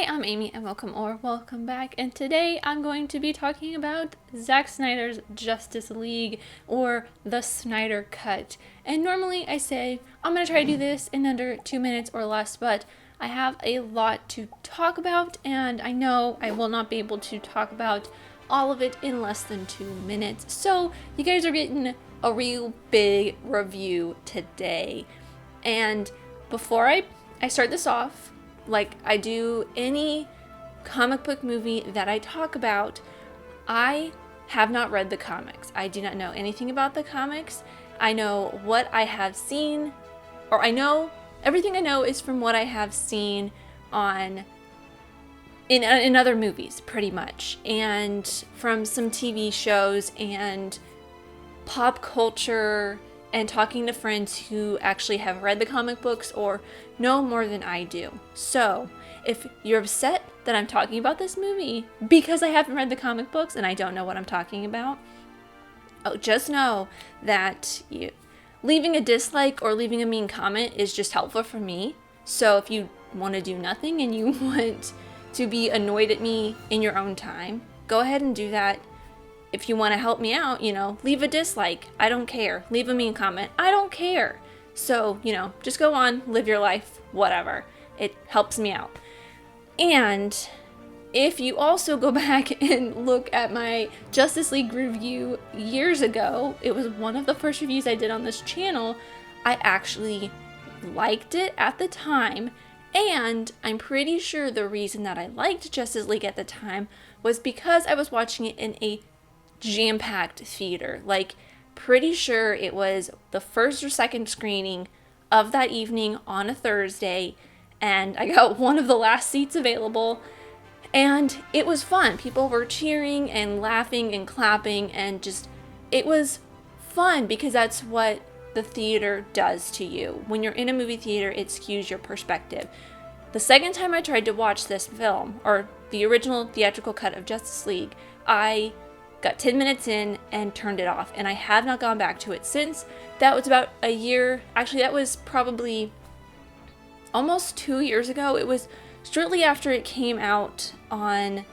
I'm Amy and welcome back, and today I'm going to be talking about Zack Snyder's Justice League, or the Snyder Cut. And normally I say I'm going to try to do this in under 2 minutes or less, but I have a lot to talk about, and I know I will not be able to talk about all of it in less than 2 minutes. So you guys are getting a real big review today. And before I start this off, like I do any comic book movie that I talk about, I have not read the comics. I do not know anything about the comics. I know what I have seen, or everything I know is from what I have seen in other movies, pretty much, and from some TV shows and pop culture, and talking to friends who actually have read the comic books or know more than I do. So, if you're upset that I'm talking about this movie because I haven't read the comic books and I don't know what I'm talking about, just know that leaving a dislike or leaving a mean comment is just helpful for me. So if you want to do nothing and you want to be annoyed at me in your own time, go ahead and do that. If you want to help me out, leave a dislike. I don't care. Leave a mean comment. I don't care. So, just go on, live your life, whatever. It helps me out. And if you also go back and look at my Justice League review years ago, it was one of the first reviews I did on this channel. I actually liked it at the time, and I'm pretty sure the reason that I liked Justice League at the time was because I was watching it in a jam-packed theater. Pretty sure it was the first or second screening of that evening on a Thursday, and I got one of the last seats available, and it was fun. People were cheering and laughing and clapping, and it was fun because that's what the theater does to you. When you're in a movie theater, it skews your perspective. The second time I tried to watch this film, or the original theatrical cut of Justice League, I got 10 minutes in and turned it off, and I have not gone back to it since. That was about a year. Actually, that was probably almost 2 years ago. It was shortly after it came out on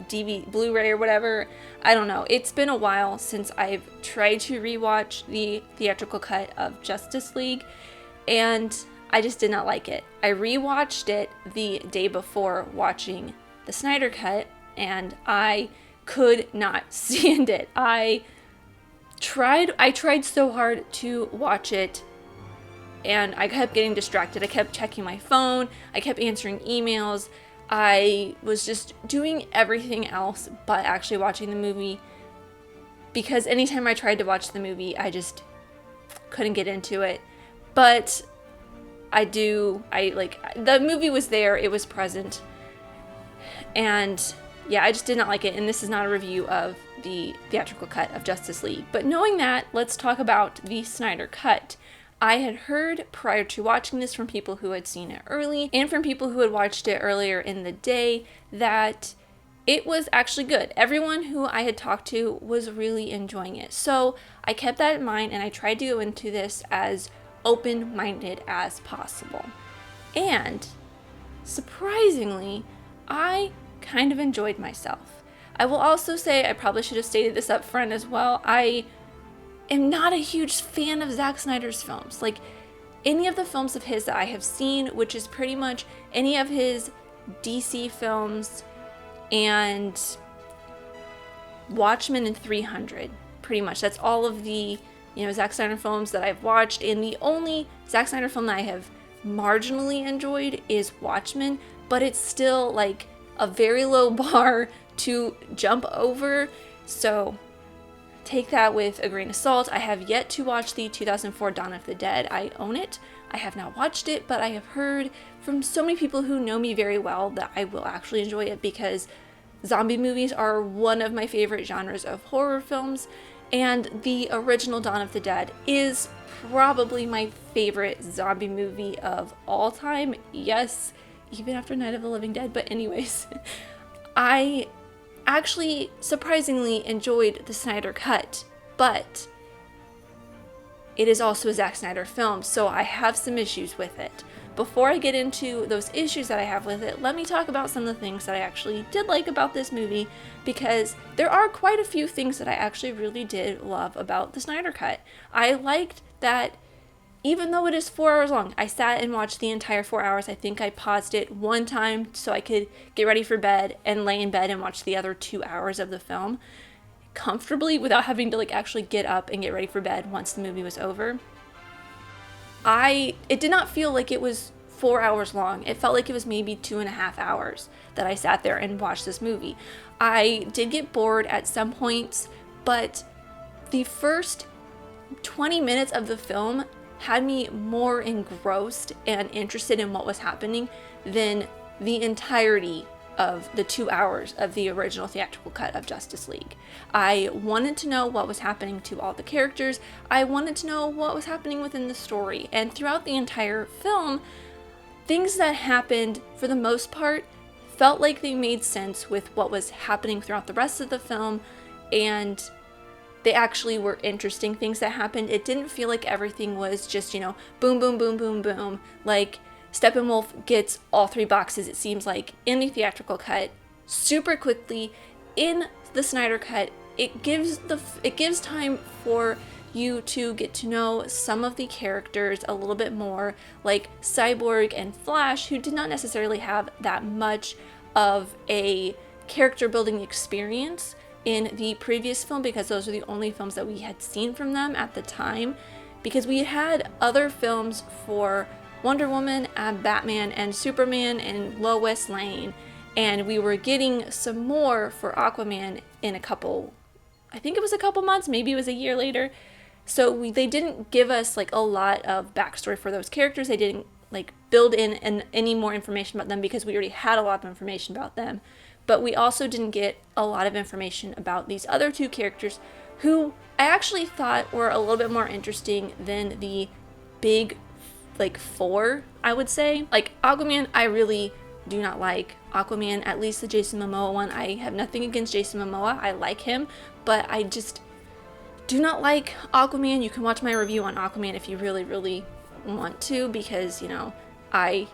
DVD, Blu-ray or whatever. I don't know. It's been a while since I've tried to rewatch the theatrical cut of Justice League, and I just did not like it. I rewatched it the day before watching the Snyder Cut, and I could not stand it. I tried so hard to watch it, and I kept getting distracted. I kept checking my phone. I kept answering emails. I was just doing everything else but actually watching the movie, because anytime I tried to watch the movie, I just couldn't get into it. But the movie was there. It was present. And yeah, I just did not like it, and this is not a review of the theatrical cut of Justice League. But knowing that, let's talk about the Snyder Cut. I had heard prior to watching this from people who had seen it early, and from people who had watched it earlier in the day, that it was actually good. Everyone who I had talked to was really enjoying it. So I kept that in mind, and I tried to go into this as open-minded as possible. And surprisingly, I kind of enjoyed myself. I will also say, I probably should have stated this up front as well, I am not a huge fan of Zack Snyder's films. Any of the films of his that I have seen, which is pretty much any of his DC films and Watchmen and 300, pretty much. That's all of the, Zack Snyder films that I've watched, and the only Zack Snyder film that I have marginally enjoyed is Watchmen, but it's still a very low bar to jump over, so take that with a grain of salt. I have yet to watch the 2004 Dawn of the Dead. I own it. I have not watched it, but I have heard from so many people who know me very well that I will actually enjoy it, because zombie movies are one of my favorite genres of horror films, and the original Dawn of the Dead is probably my favorite zombie movie of all time. Yes, even after Night of the Living Dead. But anyways, I actually surprisingly enjoyed the Snyder Cut, but it is also a Zack Snyder film, so I have some issues with it. Before I get into those issues that I have with it, let me talk about some of the things that I actually did like about this movie, because there are quite a few things that I actually really did love about the Snyder Cut. I liked that even though it is 4 hours long, I sat and watched the entire 4 hours. I think I paused it one time so I could get ready for bed and lay in bed and watch the other 2 hours of the film comfortably without having to actually get up and get ready for bed once the movie was over. It did not feel like it was 4 hours long. It felt like it was maybe 2.5 hours that I sat there and watched this movie. I did get bored at some points, but the first 20 minutes of the film had me more engrossed and interested in what was happening than the entirety of the 2 hours of the original theatrical cut of Justice League. I wanted to know what was happening to all the characters. I wanted to know what was happening within the story. And throughout the entire film, things that happened, for the most part, felt like they made sense with what was happening throughout the rest of the film, and they actually were interesting things that happened. It didn't feel like everything was just, boom, boom, boom, boom, boom. Like, Steppenwolf gets all 3 boxes, it seems like, in the theatrical cut super quickly. In the Snyder Cut, it gives time for you to get to know some of the characters a little bit more, like Cyborg and Flash, who did not necessarily have that much of a character building experience in the previous film, because those are the only films that we had seen from them at the time, because we had other films for Wonder Woman and Batman and Superman and Lois Lane, and we were getting some more for Aquaman in I think it was a couple months, maybe it was a year later. So they didn't give us a lot of backstory for those characters. They didn't build in any more information about them because we already had a lot of information about them. But we also didn't get a lot of information about these other 2 characters, who I actually thought were a little bit more interesting than the big 4, I would say. Aquaman, I really do not like. Aquaman, at least the Jason Momoa one. I have nothing against Jason Momoa. I like him, but I just do not like Aquaman. You can watch my review on Aquaman if you really, really want to, because, I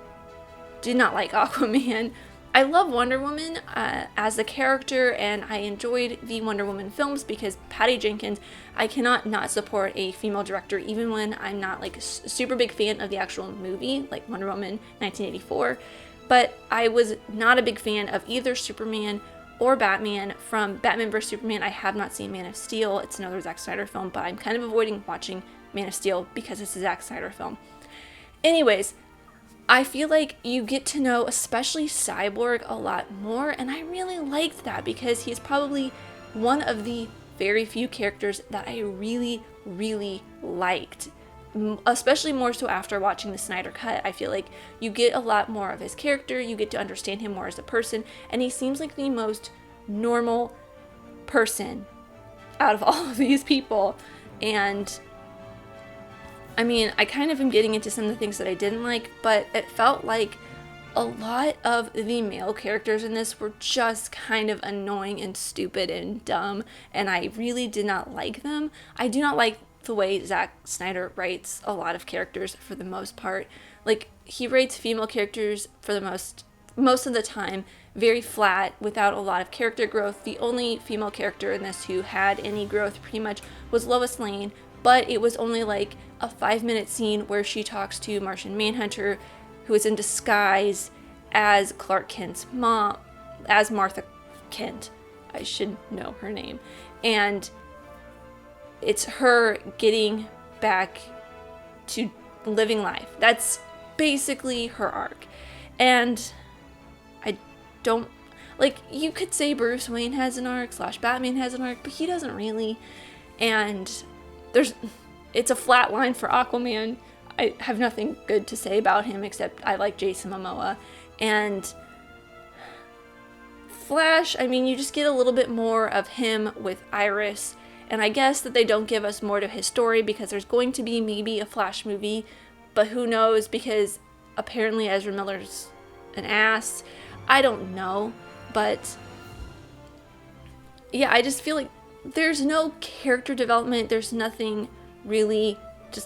did not like Aquaman. I love Wonder Woman as a character, and I enjoyed the Wonder Woman films because Patty Jenkins, I cannot not support a female director, even when I'm not a super big fan of the actual movie, like Wonder Woman 1984. But I was not a big fan of either Superman or Batman. From Batman vs. Superman, I have not seen Man of Steel. It's another Zack Snyder film, but I'm kind of avoiding watching Man of Steel because it's a Zack Snyder film. Anyways, I feel like you get to know especially Cyborg a lot more, and I really liked that because he's probably one of the very few characters that I really, really liked. Especially more so after watching the Snyder Cut. I feel like you get a lot more of his character, you get to understand him more as a person, and he seems like the most normal person out of all of these people. And I mean, I kind of am getting into some of the things that I didn't like, but it felt like a lot of the male characters in this were just kind of annoying and stupid and dumb, and I really did not like them. I do not like the way Zack Snyder writes a lot of characters for the most part. He writes female characters for the most of the time very flat, without a lot of character growth. The only female character in this who had any growth pretty much was Lois Lane, but it was only a 5-minute scene where she talks to Martian Manhunter, who is in disguise as Clark Kent's mom, as Martha Kent. I should know her name. And it's her getting back to living life. That's basically her arc. And I don't, you could say Bruce Wayne has an arc, / Batman has an arc, but he doesn't really. And it's a flat line for Aquaman. I have nothing good to say about him except I like Jason Momoa. And Flash, I mean, you just get a little bit more of him with Iris. And I guess that they don't give us more to his story because there's going to be maybe a Flash movie, but who knows, because apparently Ezra Miller's an ass. I don't know, but yeah, I just feel like there's no character development. There's nothing really to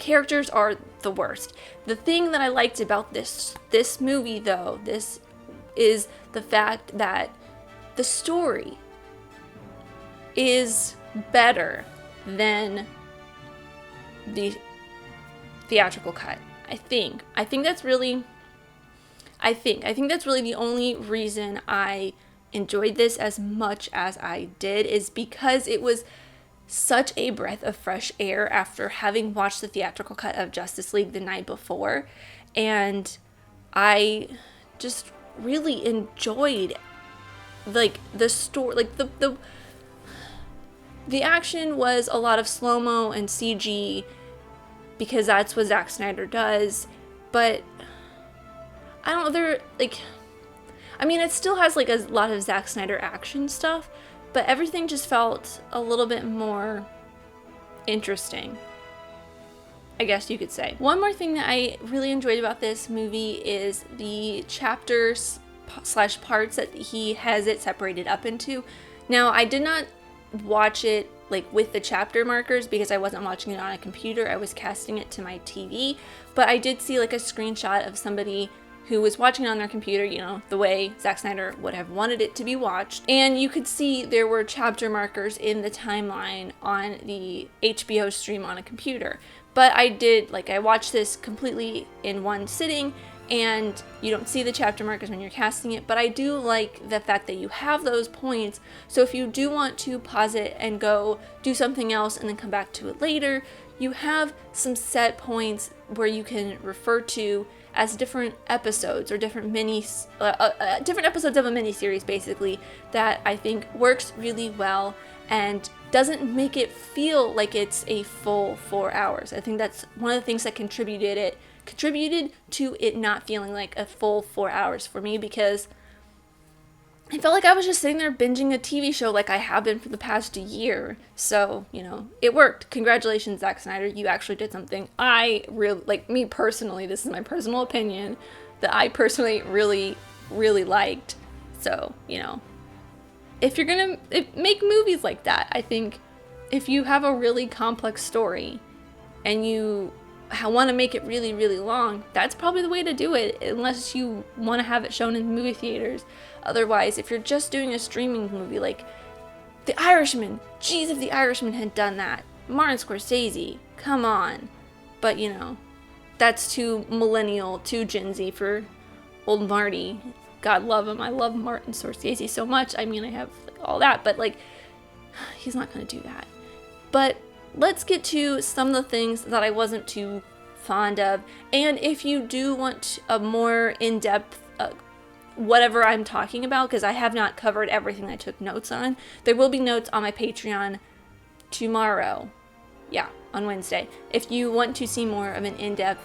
characters are the worst. The thing that I liked about this movie, though, this is the fact that the story is better than the theatrical cut. I think that's really the only reason I enjoyed this as much as I did, is because it was such a breath of fresh air after having watched the theatrical cut of Justice League the night before, and I just really enjoyed like the story, like the action was a lot of slow-mo and CG because that's what Zack Snyder does, but I don't know, it still has like a lot of Zack Snyder action stuff, but everything just felt a little bit more interesting, I guess you could say. One more thing that I really enjoyed about this movie is the chapters / parts that he has it separated up into. Now, I did not watch it like with the chapter markers because I wasn't watching it on a computer. I was casting it to my TV, but I did see like a screenshot of somebody who was watching it on their computer, you know, the way Zack Snyder would have wanted it to be watched. And you could see there were chapter markers in the timeline on the HBO stream on a computer. But I watched this completely in one sitting, and you don't see the chapter markers when you're casting it, but I do like the fact that you have those points, so if you do want to pause it and go do something else and then come back to it later, you have some set points where you can refer to as different episodes or different episodes of a mini-series, basically, that I think works really well and doesn't make it feel like it's a full 4 hours. I think that's one of the things that contributed to it not feeling like a full 4 hours for me, because I felt like I was just sitting there binging a TV show like I have been for the past year. So, you know, it worked. Congratulations, Zack Snyder. You actually did something I really, like, me personally, this is my personal opinion, that I personally really, really liked. So, you know, if you're gonna make movies like that, I think if you have a really complex story and you want to make it really, really long, that's probably the way to do it, unless you want to have it shown in movie theaters. Otherwise, if you're just doing a streaming movie like The Irishman, geez, if The Irishman had done that. Martin Scorsese, come on. But, you know, that's too millennial, too Gen Z for old Marty. God love him. I love Martin Scorsese so much. I mean, I have all that, but, like, he's not going to do that. But let's get to some of the things that I wasn't too fond of. And if you do want a more in-depth whatever I'm talking about, because I have not covered everything I took notes on, there will be notes on my Patreon tomorrow. Yeah, on Wednesday. If you want to see more of an in-depth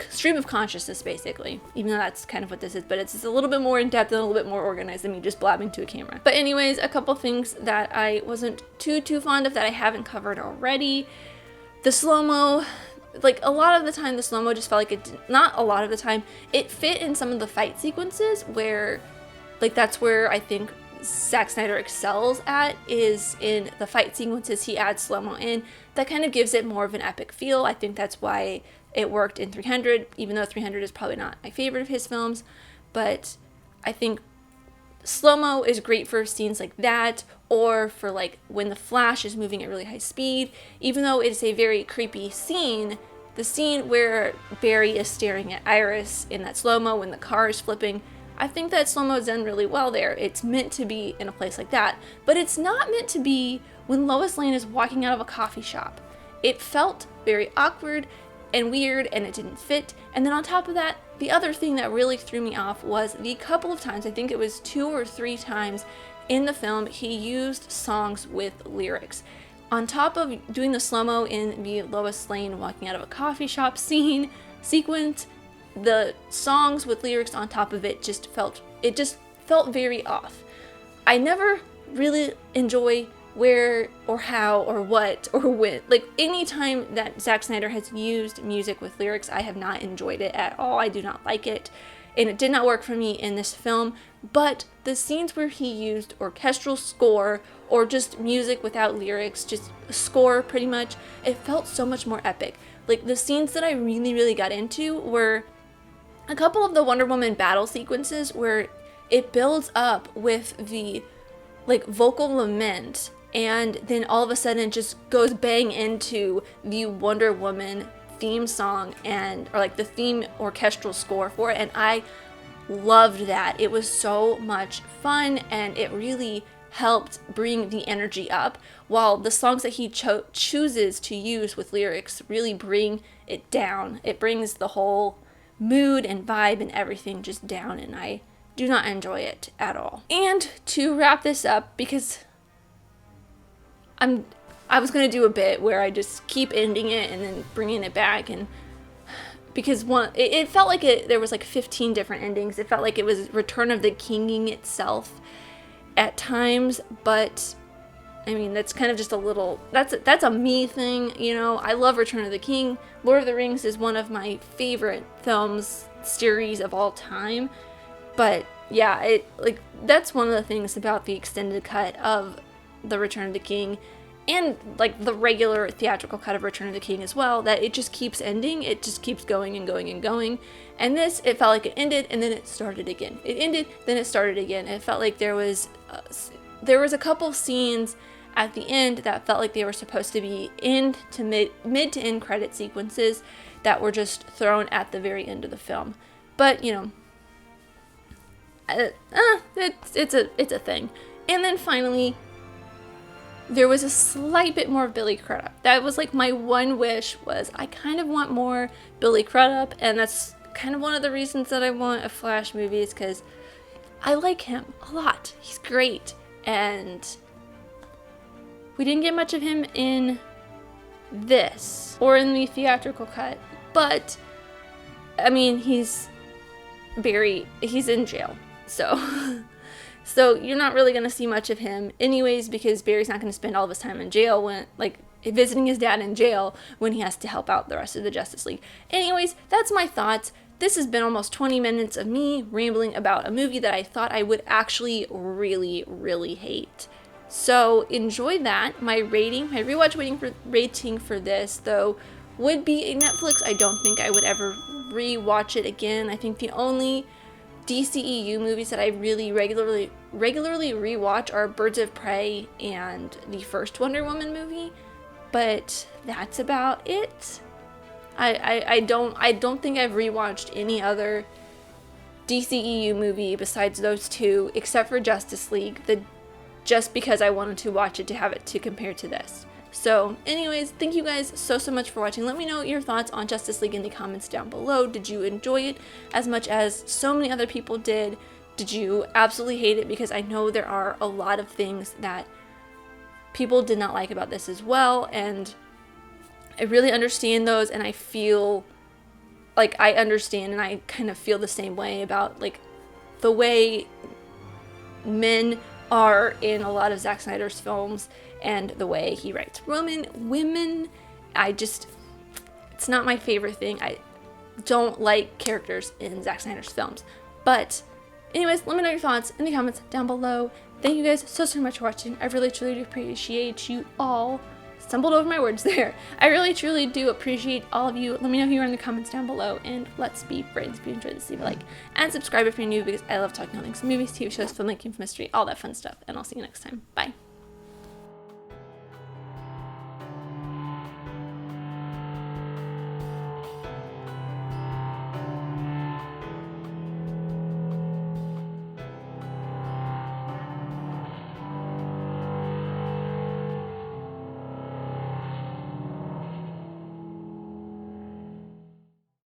stream of consciousness, basically, even though that's kind of what this is, but it's just a little bit more in-depth and a little bit more organized than me just blabbing to a camera. But anyways, a couple things that I wasn't too fond of that I haven't covered already. The slow-mo, like, a lot of the time the slow-mo just felt like not a lot of the time, it fit in some of the fight sequences where, like, that's where I think Zack Snyder excels at, is in the fight sequences. He adds slow-mo in. That kind of gives it more of an epic feel. I think that's why it worked in 300, even though 300 is probably not my favorite of his films. But I think slow-mo is great for scenes like that, or for, like, when the Flash is moving at really high speed. Even though it's a very creepy scene, the scene where Barry is staring at Iris in that slow-mo when the car is flipping, I think that slow-mo is done really well there. It's meant to be in a place like that, but it's not meant to be when Lois Lane is walking out of a coffee shop. It felt very awkward and weird, and it didn't fit. And then on top of that, the other thing that really threw me off was the couple of times, I think it was 2 or 3 times in the film, he used songs with lyrics. On top of doing the slow-mo in the Lois Lane walking out of a coffee shop sequence, the songs with lyrics on top of it just felt very off. I never really enjoy where or how or what or when. Like, any time that Zack Snyder has used music with lyrics, I have not enjoyed it at all. I do not like it. and it did not work for me in this film. But the scenes where he used orchestral score or just music without lyrics, just score pretty much, it felt so much more epic. Like, the scenes that I really got into were a couple of the Wonder Woman battle sequences where it builds up with the like vocal lament, and then all of a sudden it just goes bang into the Wonder Woman theme song or like the theme orchestral score for it, and I loved that. It was so much fun, and it really helped bring the energy up, while the songs that he chooses to use with lyrics really bring it down. It brings the whole mood and vibe and everything just down, and I do not enjoy it at all. And to wrap this up, because I was gonna do a bit where I just keep ending it and then bringing it back, and because it felt like there was like 15 different endings. It felt like it was Return of the Kinging itself at times, but I mean, that's kind of just a little, that's a me thing, you know. I love Return of the King. Lord of the Rings is one of my favorite films series of all time. But yeah, that's one of the things about the extended cut of the Return of the King, and like the regular theatrical cut of Return of the King as well, that it just keeps ending. It just keeps going and going and going. And this, it felt like it ended and then it started again. It ended, then it started again. It felt like there was a couple scenes at the end that felt like they were supposed to be mid to end credit sequences that were just thrown at the very end of the film. But you know, it's a thing. And then finally, there was a slight bit more of Billy Crudup. That was like my one wish, was I kind of want more Billy Crudup, and that's kind of one of the reasons that I want a Flash movie, is because I like him a lot. He's great, and we didn't get much of him in this or in the theatrical cut, but I mean, he's in jail. So you're not really going to see much of him anyways, because Barry's not going to spend all of his time in jail when, like, visiting his dad in jail when he has to help out the rest of the Justice League. Anyways, that's my thoughts. This has been almost 20 minutes of me rambling about a movie that I thought I would actually really hate. So enjoy that. My rewatch rating for this, though, would be a Netflix. I don't think I would ever rewatch it again. I think the only DCEU movies that I really regularly rewatch are Birds of Prey and the first Wonder Woman movie, but that's about it. I don't think I've rewatched any other DCEU movie besides those two, except for Justice League, just because I wanted to watch it to have it to compare to this. So anyways, thank you guys so much for watching. Let me know your thoughts on Justice League in the comments down below. Did you enjoy it as much as so many other people did? Did you absolutely hate it? Because I know there are a lot of things that people did not like about this as well, and I really understand those, and I feel like I understand and I kind of feel the same way about like the way men are in a lot of Zack Snyder's films and the way he writes women. It's not my favorite thing. I don't like characters in Zack Snyder's films. But anyways, let me know your thoughts in the comments down below. Thank you guys so much for watching. I really truly do appreciate you all. Stumbled over my words there. I really truly do appreciate all of you. Let me know who you are in the comments down below, and let's be friends. If you enjoyed this, leave a like and subscribe if you're new, because I love talking all things movies, TV shows, filmmaking, mystery, all that fun stuff. And I'll see you next time. Bye.